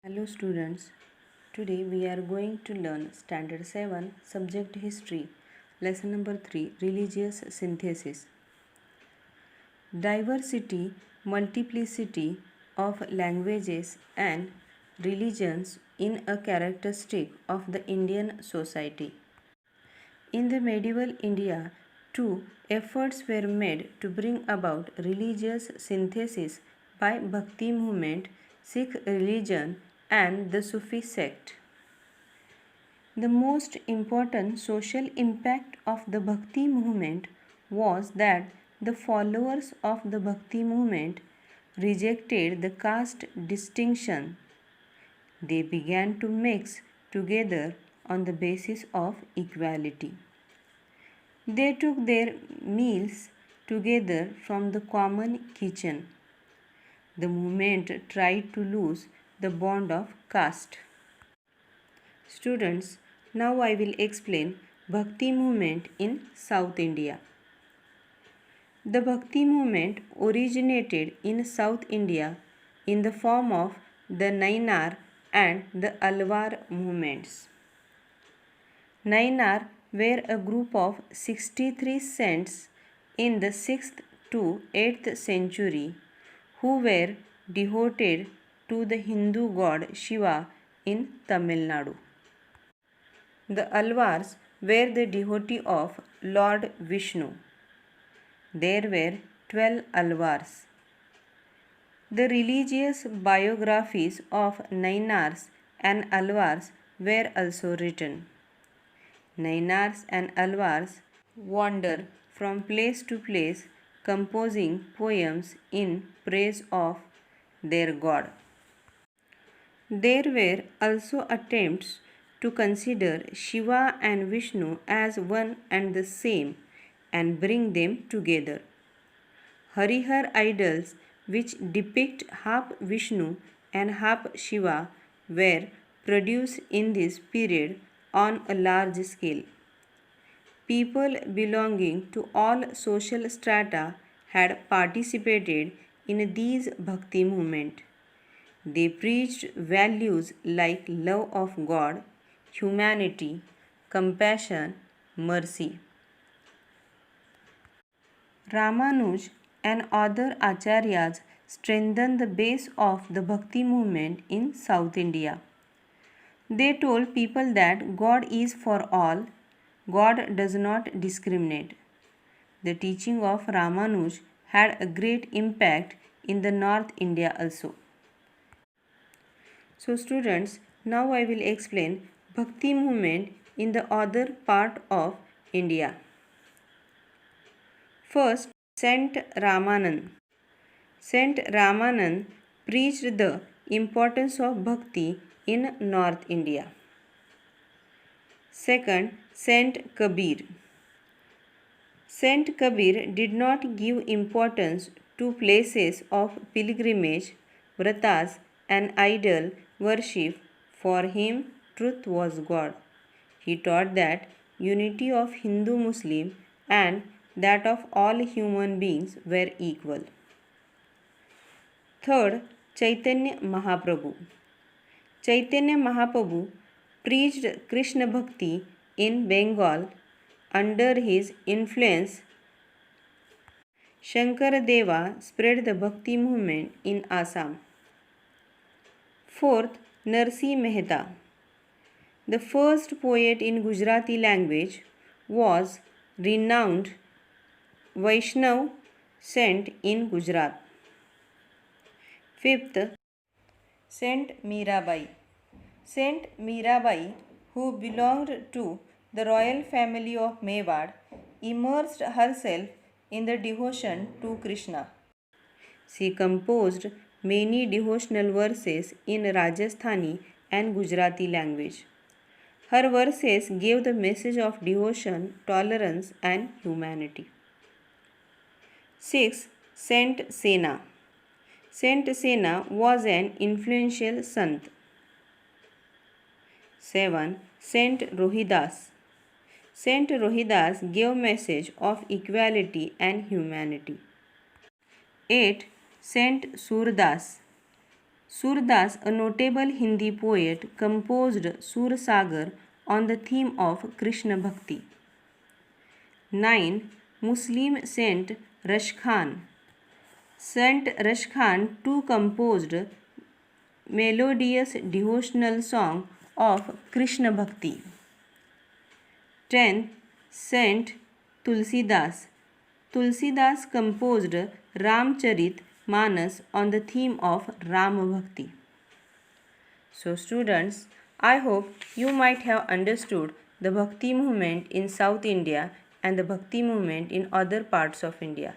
Hello students, today we are going to learn Standard 7 Subject History, Lesson number 3 Religious Synthesis. Diversity, multiplicity of languages and religions in a characteristic of the Indian society. In the medieval India, two efforts were made to bring about religious synthesis by Bhakti movement, Sikh religion and the Sufi sect. The most important social impact of the Bhakti movement was that the followers of the Bhakti movement rejected the caste distinction. They began to mix together on the basis of equality. They took their meals together from the common kitchen. The movement tried to lose the bond of caste. Students, now I will explain Bhakti movement in South India. The Bhakti movement originated in South India in the form of the Nainar and the Alwar movements. Nainar were a group of 63 saints in the 6th to 8th century who were devoted to the Hindu god Shiva in Tamil Nadu. The Alvars were the devotee of Lord Vishnu. There were 12 Alvars. The religious biographies of Nainars and Alvars were also written. Nainars and Alvars wander from place to place composing poems in praise of their god. There were also attempts to consider Shiva and Vishnu as one and the same and bring them together. Harihar idols, which depict half Vishnu and half Shiva, were produced in this period on a large scale. People belonging to all social strata had participated in these bhakti movement. They preached values like love of God, humanity, compassion, mercy. Ramanuj and other acharyas strengthened the base of the bhakti movement in South India. They told people that God is for all, God does not discriminate. The teaching of Ramanuj had a great impact in the North India also. So students, now I will explain Bhakti movement in the other part of India. First, Saint Ramanand. Saint Ramanand preached the importance of Bhakti in North India. Second, Saint Kabir. Saint Kabir did not give importance to places of pilgrimage, vratas, and idol worship. For him, truth was God. He taught that unity of Hindu Muslim and that of all human beings were equal. Third, Chaitanya Mahaprabhu. Chaitanya Mahaprabhu preached Krishna Bhakti in Bengal. Under his influence, Shankaradeva spread the Bhakti movement in Assam. Fourth, Narsi Mehta. The first poet in Gujarati language was renowned Vaishnav saint in Gujarat. Fifth, Saint Mirabai. Saint Mirabai, who belonged to the royal family of Mewar, immersed herself in the devotion to Krishna. She composed many devotional verses in Rajasthani and Gujarati language. Her verses gave the message of devotion, tolerance, and humanity. 6. Saint Sena. Saint Sena was an influential sant. 7. Saint Rohidas. Saint Rohidas gave message of equality and humanity. 8. Saint Surdas. Surdas, a notable Hindi poet, composed Sur Sagar on the theme of Krishna Bhakti. 9. Muslim Saint Rashkhan. Saint Rashkhan too composed melodious devotional song of Krishna Bhakti. 10. Saint Tulsidas. Tulsidas composed Ramcharit Manas on the theme of Ram Bhakti. So students, I hope you might have understood the Bhakti movement in South India and the Bhakti movement in other parts of India.